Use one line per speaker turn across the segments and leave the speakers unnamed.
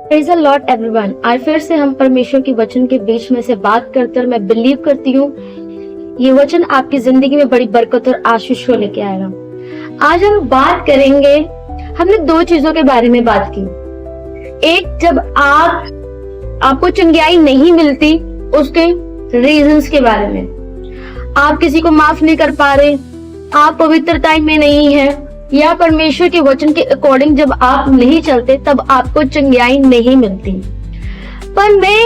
Praise the Lord everyone. आज फिर से हम परमेश्वर के वचन के बीच में से बात करते और मैं बिलीव करती हूँ ये वचन आपकी जिंदगी में बड़ी बरकत और आशीष को लेके आएगा। आज हम बात करेंगे, हमने दो चीजों के बारे में बात की। एक, जब आपको चंगियाई नहीं मिलती उसके रीजंस के बारे में। आप किसी को माफ नहीं कर पा रहे, आप पवित्रता में नहीं है, या परमेश्वर के वचन के अकॉर्डिंग जब आप नहीं चलते तब आपको चंगियाई नहीं मिलती। पर मैं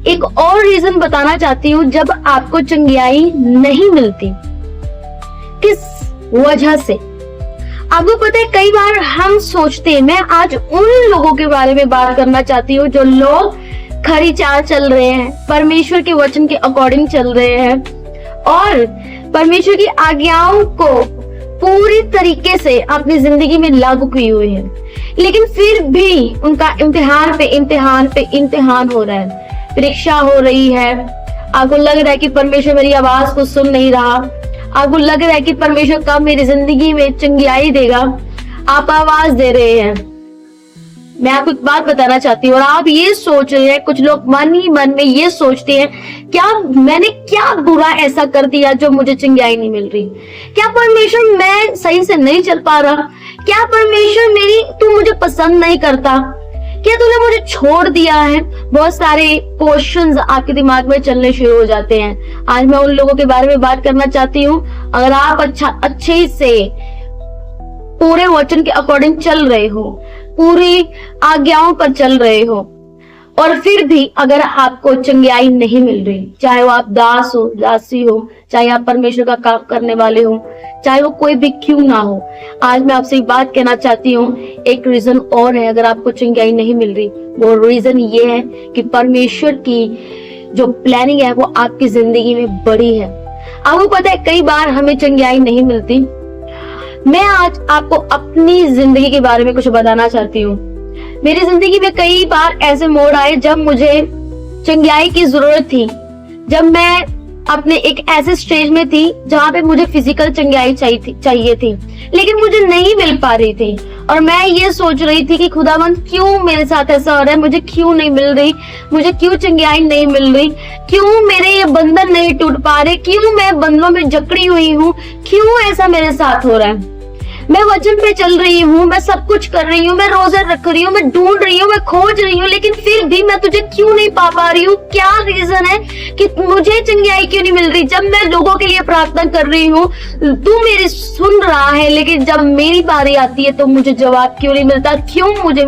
एक और रीजन बताना चाहती हूँ, जब आपको चंगियाई नहीं मिलती किस वजह से। आपको पता है, कई बार हम सोचते हैं, मैं आज उन लोगों के बारे में बात करना चाहती हूँ जो लोग खरी चाल चल रहे हैं, परमेश्वर के वचन के अकॉर्डिंग चल रहे हैं और परमेश्वर की आज्ञाओं को पूरी तरीके से अपनी जिंदगी में लागू किए हुए हैं, लेकिन फिर भी उनका इम्तिहान पे इम्तिहान हो रहा है, परीक्षा हो रही है। आपको लग रहा है कि परमेश्वर मेरी आवाज को सुन नहीं रहा, आपको लग रहा है कि परमेश्वर कब मेरी जिंदगी में चंगियाई देगा। आप आवाज दे रहे हैं। मैं आपको एक बात बताना चाहती हूँ, और आप ये सोच रहे हैं, कुछ लोग मन ही मन में ये सोचते हैं, क्या मैंने क्या बुरा ऐसा कर दिया जो मुझे चंगियाई नहीं मिल रही? क्या परमेश्वर मैं सही से नहीं चल पा रहा? क्या परमेश्वर तू मुझे पसंद नहीं करता? क्या तूने मुझे छोड़ दिया है? बहुत सारे क्वेश्चंस आपके दिमाग में चलने शुरू हो जाते हैं। आज मैं उन लोगों के बारे में बात करना चाहती हूँ। अगर आप अच्छे से पूरे वचन के अकॉर्डिंग चल रहे हो, पूरी आज्ञाओं पर चल रहे हो, और फिर भी अगर आपको चंगियाई नहीं मिल रही, चाहे वो आप दास हो, दासी हो, चाहे आप परमेश्वर का काम करने वाले हो, चाहे वो कोई भी क्यों ना हो, आज मैं आपसे एक बात कहना चाहती हूँ। एक रीजन और है, अगर आपको चंगियाई नहीं मिल रही, वो रीजन ये है कि परमेश्वर की जो प्लानिंग है वो आपकी जिंदगी में बड़ी है। आपको पता है, कई बार हमें चंगियाई नहीं मिलती। मैं आज आपको अपनी जिंदगी के बारे में कुछ बताना चाहती हूँ। मेरी जिंदगी में कई बार ऐसे मोड़ आए जब मुझे चंगियाई की जरूरत थी, जब मैं अपने एक ऐसे स्टेज में थी जहाँ पे मुझे फिजिकल चंगियाई चाहिए थी, लेकिन मुझे नहीं मिल पा रही थी। और मैं ये सोच रही थी कि खुदावंद क्यों मेरे साथ ऐसा हो रहा है, मुझे क्यों नहीं मिल रही, मुझे क्यों चंगियाई नहीं मिल रही, क्यों मेरे ये बंधन नहीं टूट पा रहे, क्यों मैं बंधनों में जकड़ी हुई हूँ, क्यों ऐसा मेरे साथ हो रहा है। मैं वचन पे चल रही हूँ, मैं सब कुछ कर रही हूँ, मैं रोजा रख रही हूँ, मैं ढूंढ रही हूँ, मैं खोज रही हूँ, लेकिन फिर भी मैं तुझे क्यों नहीं पा रही हूँ? क्या रीजन है कि मुझे चंगियाई क्यों नहीं मिल रही? जब मैं लोगों के लिए प्रार्थना कर रही हूँ, तू मेरी सुन रहा है, लेकिन जब मेरी बारी आती है तो मुझे जवाब क्यों नहीं मिलता? क्यों मुझे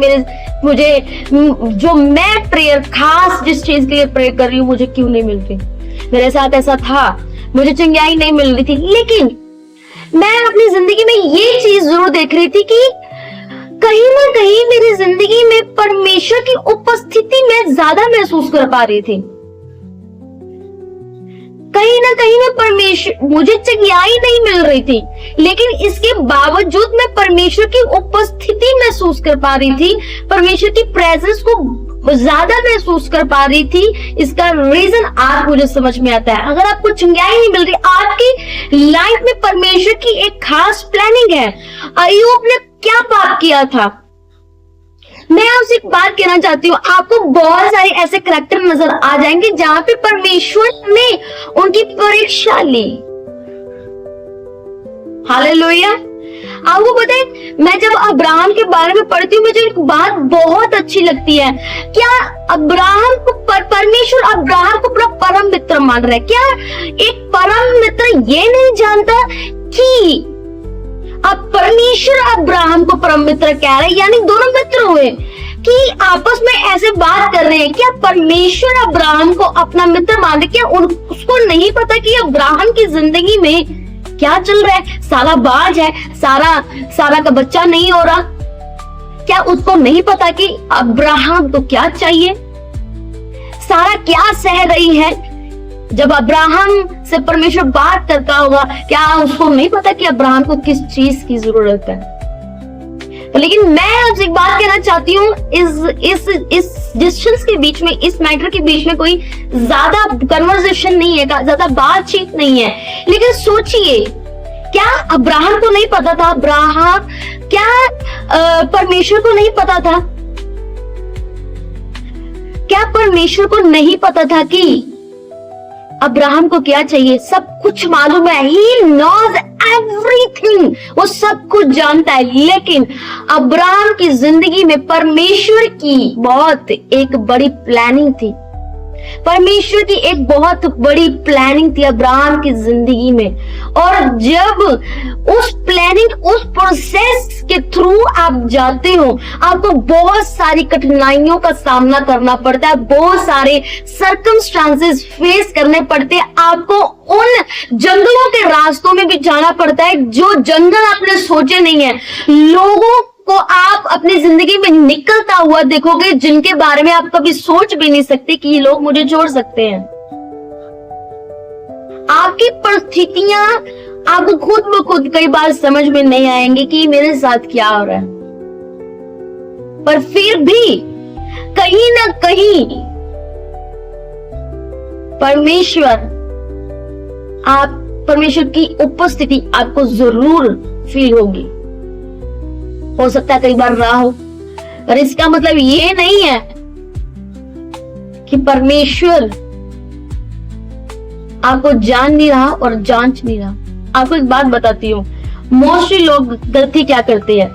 जो मैं प्रेयर, खास जिस चीज के लिए प्रेयर कर रही हूँ, मुझे क्यों नहीं मिल रही? मेरे साथ ऐसा था, मुझे चंगियाई नहीं मिल रही थी, लेकिन मैं अपनी जिंदगी में ये चीज जरूर देख रही थी कि कहीं ना कहीं मेरी जिंदगी में परमेश्वर की उपस्थिति में ज्यादा महसूस कर पा रही थी। कहीं ना कहीं मैं परमेश्वर, मुझे चंगियाई नहीं मिल रही थी, लेकिन इसके बावजूद मैं परमेश्वर की उपस्थिति महसूस कर पा रही थी, परमेश्वर की प्रेजेंस को ज्यादा महसूस कर पा रही थी। इसका रीजन आज मुझे समझ में आता है। अगर आपको चंगियाई नहीं मिल रही, आपकी लाइफ में परमेश्वर की एक खास प्लानिंग है। अय्यूब ने क्या पाप किया था? मैं आपसे एक बात कहना चाहती हूँ, आपको बहुत सारे ऐसे करैक्टर नजर आ जाएंगे जहां पे परमेश्वर ने उनकी परीक्षा ली। हालेलुया। आपको पता है, मैं जब अब्राहम के बारे में पढ़ती हूँ, मुझे एक बात बहुत अच्छी लगती है। क्या अब्राहम को परमेश्वर अब्राहम को पूरा परम मित्र मान रहा है? क्या एक परम मित्र ये नहीं जानता कि अब परमेश्वर अब्राहम को परम मित्र कह रहे हैं, यानी दोनों मित्र हुए कि आपस में ऐसे बात कर रहे हैं। क्या परमेश्वर अब्राहम को अपना मित्र मान रहे? क्या उसको नहीं पता कि अब्राहम की जिंदगी में क्या चल रहा है? सारा बाज है, सारा का बच्चा नहीं हो रहा। क्या उसको नहीं पता कि अब्राहम को क्या चाहिए, सारा क्या सह रही है? जब अब्राहम से परमेश्वर बात करता होगा, क्या उसको नहीं पता कि अब्राहम को किस चीज की जरूरत है? लेकिन मैं आपसे एक बात कहना चाहती हूँ, इस डिस्टेंस के बीच में, इस मैटर के बीच में कोई ज्यादा कन्वर्सेशन नहीं है, ज्यादा बातचीत नहीं है, लेकिन सोचिए, क्या अब्राहम को नहीं पता था? क्या परमेश्वर को नहीं पता था क्या परमेश्वर को नहीं पता था कि अब्राहम को क्या चाहिए? सब कुछ मालूम है। He knows everything, वो सब कुछ जानता है। लेकिन अब्राहम की जिंदगी में परमेश्वर की बहुत एक बड़ी प्लानिंग थी। परमेश्वर की एक बहुत बड़ी प्लानिंग थी अब्राहम की जिंदगी में। और जब उस प्लानिंग, उस प्रोसेस के थ्रू आप जाते हो, आपको बहुत सारी कठिनाइयों का सामना करना पड़ता है, बहुत सारे सर्कमस्टांसेस फेस करने पड़ते हैं। आपको उन जंगलों के रास्तों में भी जाना पड़ता है जो जंगल आपने सोचे नहीं है। लोगों को आप अपनी जिंदगी में निकलता हुआ देखोगे जिनके बारे में आप कभी सोच भी नहीं सकते कि ये लोग मुझे छोड़ सकते हैं। आपकी परिस्थितियां आपको खुद ब खुद कई बार समझ में नहीं आएंगे कि मेरे साथ क्या हो रहा है, पर फिर भी कहीं ना कहीं परमेश्वर की उपस्थिति आपको जरूर फील होगी। हो सकता है कई बार रहा हो, पर इसका मतलब ये नहीं है कि परमेश्वर आपको जान नहीं रहा और जांच नहीं रहा। आपको एक बात बताती हूँ, मोस्टली लोग गलती क्या करते हैं,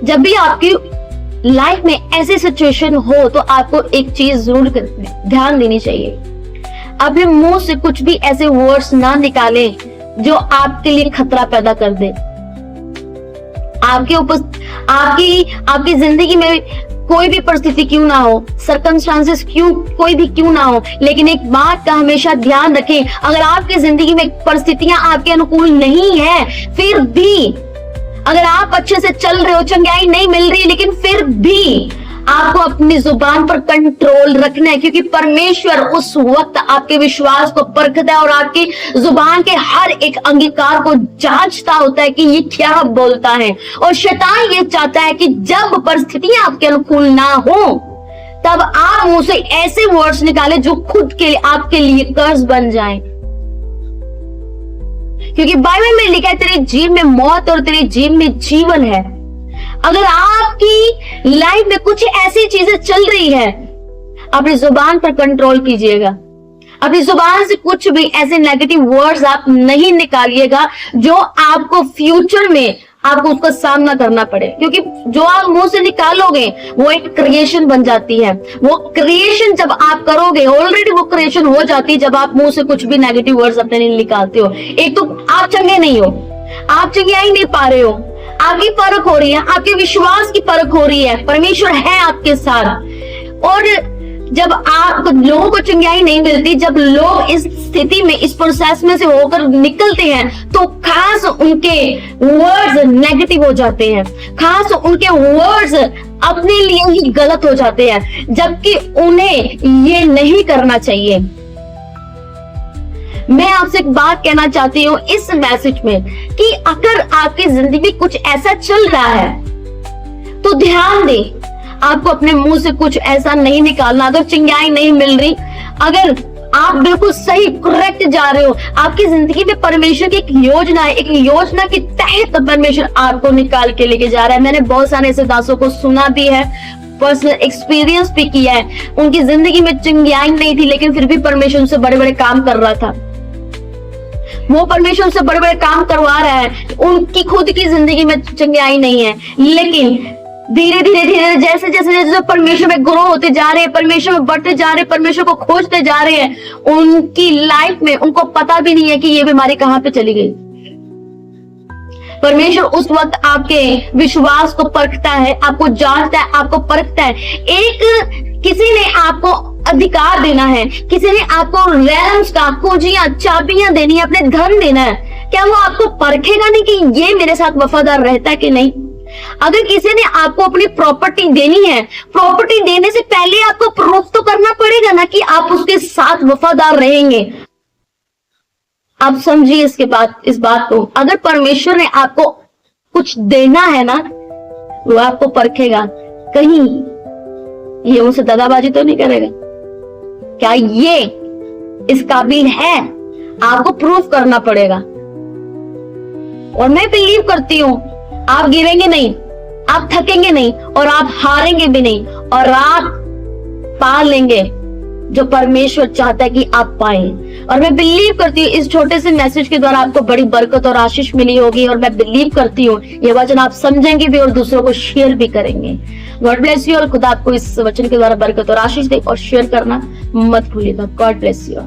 जब भी आपकी लाइफ में ऐसी सिचुएशन हो तो आपको एक चीज जरूर ध्यान देनी चाहिए। अपने मुंह से कुछ भी ऐसे वर्ड्स ना निकालें जो आपके लिए खतरा पैदा कर दे। आपकी जिंदगी में कोई भी परिस्थिति क्यों ना हो, सर्कमस्टांसेस कोई भी क्यों ना हो, लेकिन एक बात का हमेशा ध्यान रखें, अगर आपकी जिंदगी में परिस्थितियां आपके अनुकूल नहीं है, फिर भी अगर आप अच्छे से चल रहे हो, चंगाई नहीं मिल रही, लेकिन फिर भी आपको अपनी जुबान पर कंट्रोल रखना है, क्योंकि परमेश्वर उस वक्त आपके विश्वास को परखता है और आपकी जुबान के हर एक अंगीकार को जांचता होता है कि ये क्या बोलता है। और शैतान ये चाहता है कि जब परिस्थितियां आपके अनुकूल ना हो तब आप मुंह से ऐसे वर्ड्स निकाले जो खुद के लिए आपके लिए कर्ज बन जाए, क्योंकि बाइबल में लिखा है तेरे जीवन में मौत और तेरे जीवन में जीवन है। अगर आपकी लाइफ में कुछ ऐसी चीजें चल रही है, अपनी जुबान पर कंट्रोल कीजिएगा। अपनी जुबान से कुछ भी ऐसे नेगेटिव वर्ड्स आप नहीं निकालिएगा जो आपको फ्यूचर में आपको उसका सामना करना पड़े, क्योंकि जो आप मुंह से निकालोगे वो एक क्रिएशन बन जाती है। वो क्रिएशन जब आप करोगे, ऑलरेडी वो क्रिएशन हो जाती है जब आप मुंह से कुछ भी नेगेटिव वर्ड्स अपने लिए निकालते हो। एक तो आप चंगे नहीं हो, आप चंगियाई नहीं पा रहे हो, आपकी परख हो रही है, आपके विश्वास की परख हो रही है, परमेश्वर है आपके साथ। और जब आप लोगों को चंगाई नहीं मिलती, जब लोग इस स्थिति में, इस प्रोसेस में से होकर निकलते हैं, तो खास उनके वर्ड्स नेगेटिव हो जाते हैं, खास उनके वर्ड्स अपने लिए ही गलत हो जाते हैं, जबकि उन्हें ये नहीं करना चाहिए। मैं आपसे एक बात कहना चाहती हूँ इस मैसेज में कि अगर आपकी जिंदगी में कुछ ऐसा चल रहा है तो ध्यान दें, आपको अपने मुंह से कुछ ऐसा नहीं निकालना। अगर चिंगाई नहीं मिल रही, अगर आप बिल्कुल सही करेक्ट जा रहे हो, आपकी जिंदगी में परमेश्वर की एक योजना है, एक योजना के तहत परमेश्वर आपको निकाल के लेके जा रहा है। मैंने बहुत सारे ऐसे दासों को सुना भी है, पर्सनल एक्सपीरियंस भी किया है। उनकी जिंदगी में चिंगाई नहीं थी, लेकिन फिर भी परमेश्वर उनसे बड़े बड़े काम कर रहा था। वो परमेश्वर से बड़े बड़े काम करवा रहा है। उनकी खुद की जिंदगी में चंगाई नहीं है, लेकिन धीरे धीरे जैसे जैसे परमेश्वर में ग्रो होते जा रहे हैं, परमेश्वर में बढ़ते जा रहे हैं, परमेश्वर को खोजते जा रहे हैं, उनकी लाइफ में उनको पता भी नहीं है कि ये बीमारी कहाँ पे चली गई। परमेश्वर उस वक्त आपके विश्वास को परखता है, आपको जांचता है, आपको परखता है। किसी ने आपको अधिकार देना है, किसी ने आपको रैम्स का कुंजियां चाबियां देनी है, अपने धन देना है, क्या वो आपको परखेगा नहीं कि ये मेरे साथ वफादार रहता है कि नहीं? अगर किसी ने आपको अपनी प्रॉपर्टी देनी है, प्रॉपर्टी देने से पहले आपको प्रूफ तो करना पड़ेगा ना कि आप उसके साथ वफादार रहेंगे। आप समझिए इस बात को। अगर परमेश्वर ने आपको कुछ देना है ना, वो आपको परखेगा, कहीं ये उनसे दगाबाजी तो नहीं करेगा। क्या ये इस काबिल है? आपको प्रूफ करना पड़ेगा। और मैं बिलीव करती हूं आप गिरेंगे नहीं, आप थकेंगे नहीं और आप हारेंगे भी नहीं। और आप पा लेंगे जो परमेश्वर चाहता है कि आप पाएं। और मैं बिलीव करती हूँ इस छोटे से मैसेज के द्वारा आपको बड़ी बरकत और आशीष मिली होगी, और मैं बिलीव करती हूँ ये वचन आप समझेंगे भी और दूसरों को शेयर भी करेंगे। गॉड ब्लेस यू, और खुदा आपको इस वचन के द्वारा बरकत और आशीष दे, और शेयर करना मत भूलिएगा। God bless you.